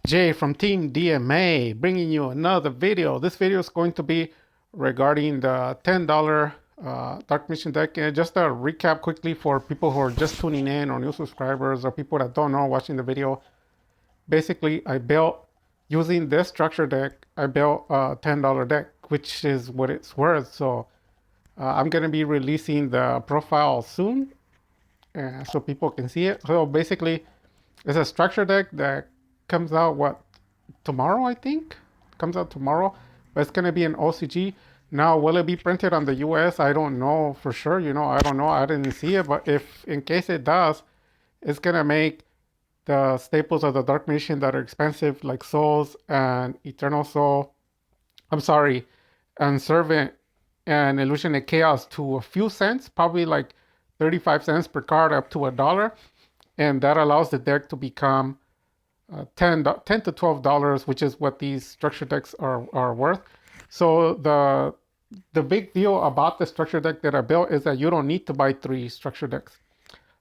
Jay from Team DMA bringing you another video. This video is going to be regarding the $10 Dark Mission deck. And just a recap quickly for people who are just tuning in or new subscribers or people that don't know watching the video. Basically, I built using this structure deck, I built a $10 deck, which is what it's worth. So I'm going to be releasing the profile soon so people can see it. So basically, it's a structure deck that comes out tomorrow, I think. Comes out tomorrow, but it's gonna be an OCG. Now, will it be printed on the US? I don't know for sure. I don't know. I didn't see it, but if in case it does, it's gonna make the staples of the Dark Mission that are expensive, like Souls and Eternal Soul. I'm sorry, and Servant and Illusion of Chaos to a few cents, probably like 35 cents per card up to $1. And that allows the deck to become 10 to $12, which is what these structure decks are worth. So the big deal about the structure deck that I built is that you don't need to buy three structure decks.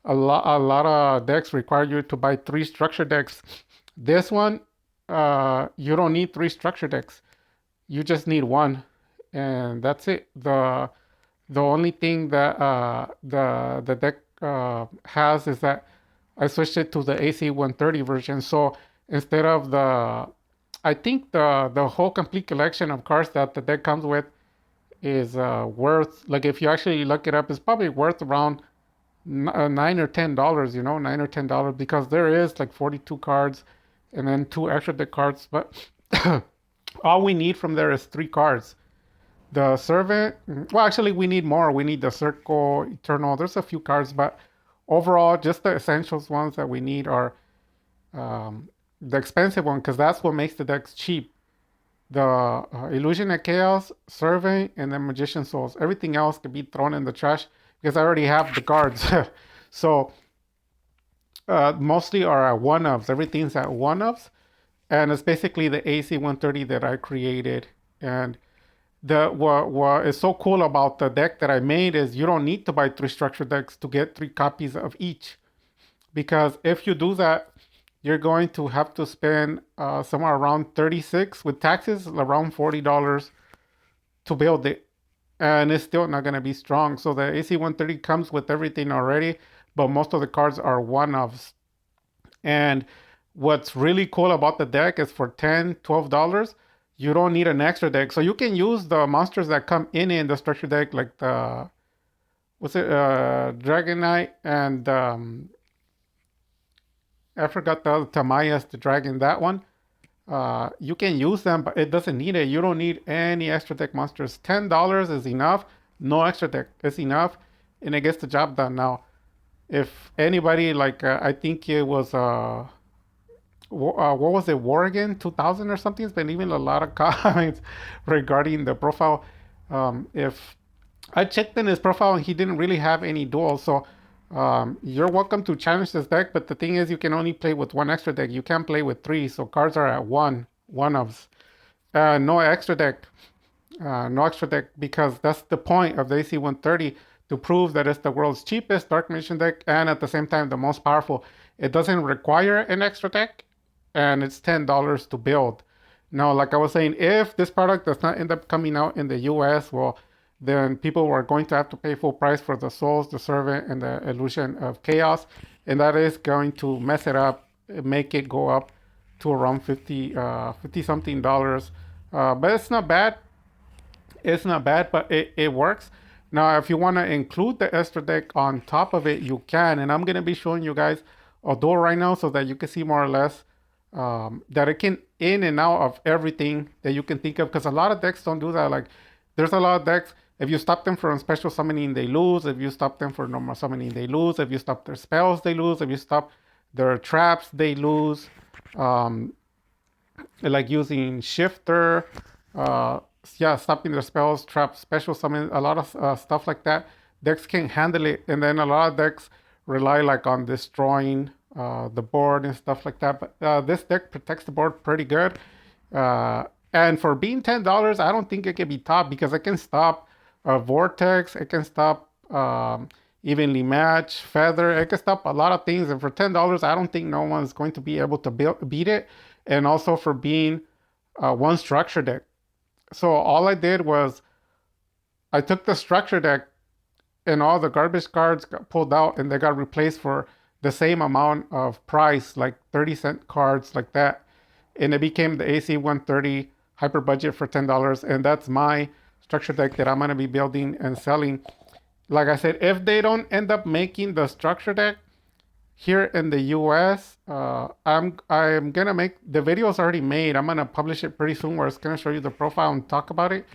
A lot of decks require you to buy three structure decks. This one, you don't need three structure decks. You just need one, and that's it. The only thing that the deck has is that I switched it to the AC 130 version. So instead of I think the whole complete collection of cards that the deck comes with is worth, like if you actually look it up, it's probably worth around $9 or $10. $9 or $10 because there is like 42 cards and then two extra deck cards, but all we need from there is three cards. The Servant, well, actually, we need more. We need the Circle, Eternal. There's a few cards, but overall, just the essentials ones that we need are the expensive one, because that's what makes the decks cheap. The Illusion of Chaos, Servant, and then Magician Souls. Everything else can be thrown in the trash because I already have the cards. So mostly are at one ofs. Everything's at one ofs, and it's basically the AC 130 that I created. And what is so cool about the deck that I made is you don't need to buy three structure decks to get three copies of each. Because if you do that, you're going to have to spend somewhere around 36 with taxes, around $40 to build it. And it's still not going to be strong. So the AC 130 comes with everything already, but most of the cards are one-offs. And what's really cool about the deck is for $10, $12, you don't need an extra deck. So you can use the monsters that come in the structure deck, like the, what's it, Dragon Knight and I forgot the other Tamayas, the dragon, that one. You can use them, but it doesn't need it. You don't need any extra deck monsters. $10 is enough. No extra deck is enough, and it gets the job done. Now, if anybody like, I think it was what was it, War Again 2000 or something? It's been even a lot of comments regarding the profile. If I checked in his profile and he didn't really have any duels, so you're welcome to challenge this deck. But the thing is, you can only play with one extra deck. You can't play with three, so cards are at one ofs. No extra deck, no extra deck, because that's the point of the AC 130 to prove that it's the world's cheapest Dark Mission deck and at the same time the most powerful. It doesn't require an extra deck, and it's $10 to build. Now, like I was saying, if this product does not end up coming out in the US, well, then people are going to have to pay full price for the Souls, the Servant, and the Illusion of Chaos, and that is going to mess it up, make it go up to around 50 something dollars. But it's not bad. It's not bad, but it works. Now, if you want to include the extra deck on top of it, you can. And I'm going to be showing you guys a door right now so that you can see more or less that it can in and out of everything that you can think of. Because a lot of decks don't do that. Like, there's a lot of decks. If you stop them from special summoning, they lose. If you stop them for normal summoning, they lose. If you stop their spells, they lose. If you stop their traps, they lose. Um, like using Shifter, uh, yeah, stopping their spells, traps, special summon, a lot of stuff like that. Decks can handle it, and then a lot of decks rely like on destroying the board and stuff like that. But this deck protects the board pretty good. And for being $10, I don't think it can be topped because I can stop Vortex, it can stop evenly match, feather, it can stop a lot of things. And for $10, I don't think no one's going to be able to beat it. and also for being one structure deck. So all I did was I took the structure deck and all the garbage cards got pulled out and they got replaced for the same amount of price, like 30-cent cards like that. And it became the AC 130 hyper budget for $10. And that's my structure deck that I'm going to be building and selling. Like I said, if they don't end up making the structure deck here in the US, I'm gonna make the videos already made. I'm gonna publish it pretty soon where it's gonna show you the profile and talk about it.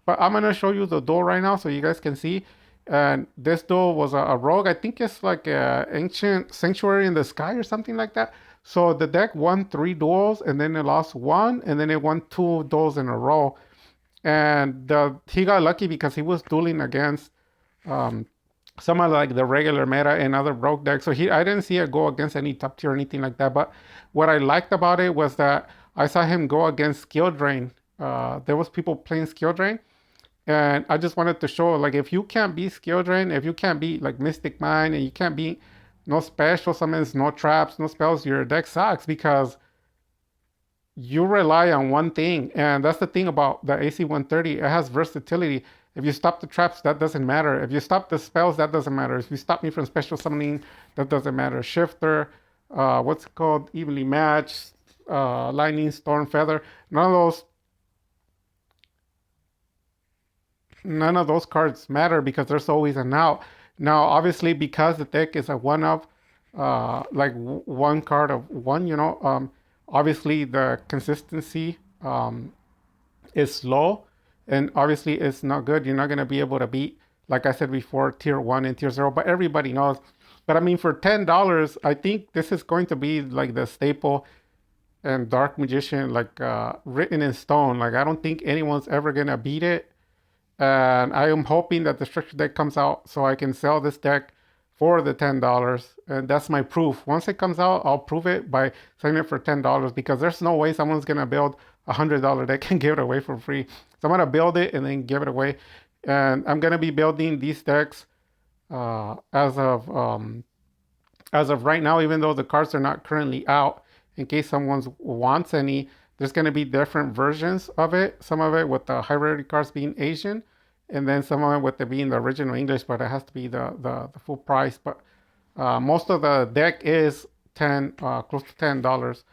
But I'm gonna show you the duel right now so you guys can see. And this duel was a rogue. I think it's like a ancient sanctuary in the sky or something like that. So the deck won 3 duels and then it lost one and then it won 2 duels in a row. And he got lucky because he was dueling against um, some of like the regular meta and other rogue decks. So I didn't see it go against any top tier or anything like that. But what I liked about it was that I saw him go against skill drain. There was people playing skill drain, and I just wanted to show like if you can't beat skill drain, if you can't beat like Mystic Mine, and you can't beat no special summons, no traps, no spells, your deck sucks because you rely on one thing, and that's the thing about the AC 130. It has versatility. If you stop the traps, that doesn't matter. If you stop the spells, that doesn't matter. If you stop me from special summoning, that doesn't matter. Shifter, what's it called? Evenly matched, lightning, storm, feather. None of those cards matter because there's always an out. Now, obviously, because the deck is a one of, like one card of one, obviously the consistency is low, and obviously it's not good. You're not gonna be able to beat, like I said before, tier 1 and tier 0. But everybody knows. But I mean, for $10, I think this is going to be like the staple and Dark Magician, like written in stone. Like I don't think anyone's ever gonna beat it. And I am hoping that the structure deck comes out so I can sell this deck for the $10. And that's my proof. Once it comes out, I'll prove it by selling it for $10 because there's no way someone's gonna build $100 deck and give it away for free. So I'm gonna build it and then give it away. And I'm gonna be building these decks as of right now, even though the cards are not currently out. In case someone wants any, there's going to be different versions of it. Some of it with the high rarity cards being Asian, and then some of it with it being the original English, but it has to be the full price. But most of the deck is close to $10.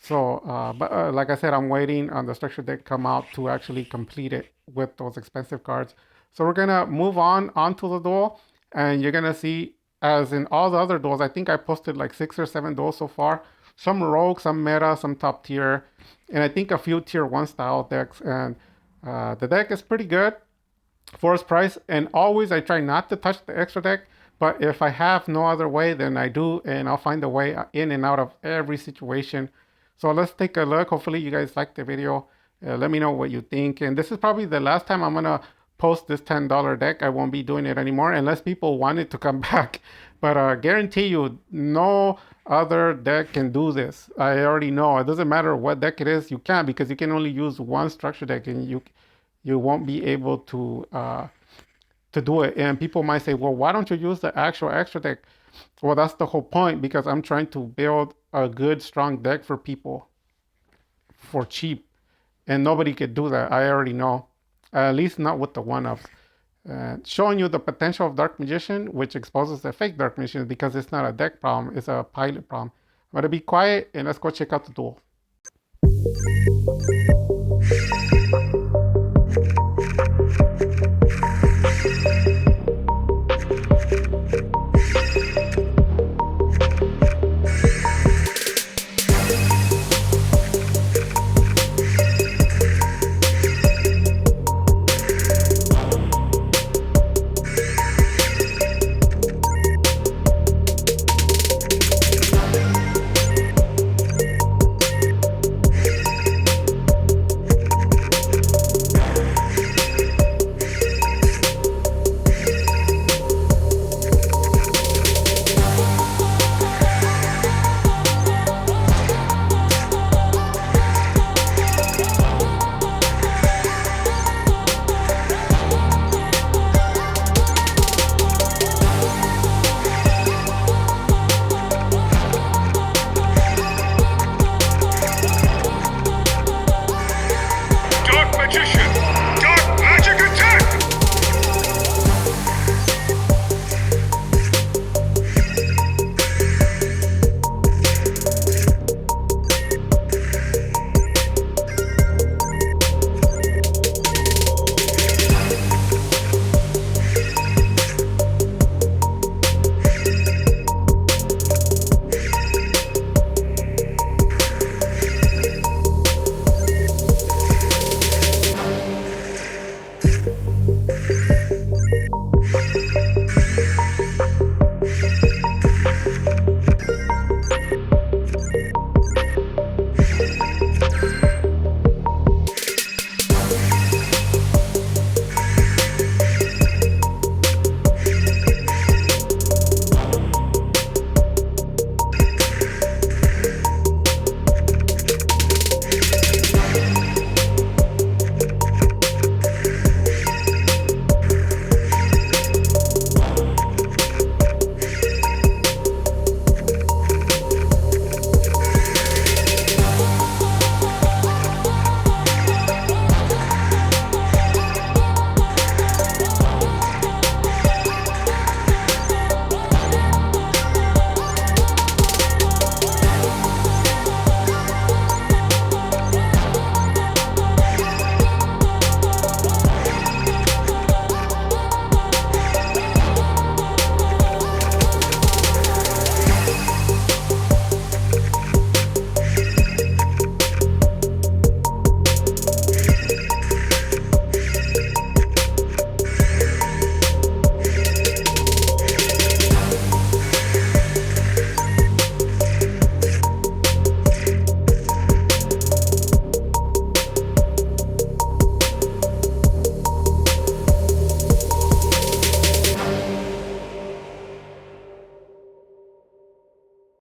So, but like I said, I'm waiting on the structure deck come out to actually complete it with those expensive cards. So we're gonna move on onto the duel, and you're gonna see, as in all the other duels, I think I posted like 6 or 7 duels so far. Some rogue, some meta, some top tier, and I think a few tier 1 style decks. And the deck is pretty good for its price. And always I try not to touch the extra deck, but if I have no other way, then I do, and I'll find a way in and out of every situation. So let's take a look. Hopefully you guys liked the video. Let me know what you think. And this is probably the last time I'm gonna post this $10 deck. I won't be doing it anymore unless people want it to come back. But guarantee you, no other deck can do this. I already know. It doesn't matter what deck it is. You can't, because you can only use one structure deck, and you won't be able to do it. And people might say, well, why don't you use the actual extra deck? Well, that's the whole point, because I'm trying to build a good, strong deck for people for cheap. And nobody could do that. I already know. At least not with the one-ups. Showing you the potential of Dark Magician, which exposes the fake Dark Magician, because it's not a deck problem, it's a pilot problem. I'm going to be quiet and let's go check out the duel.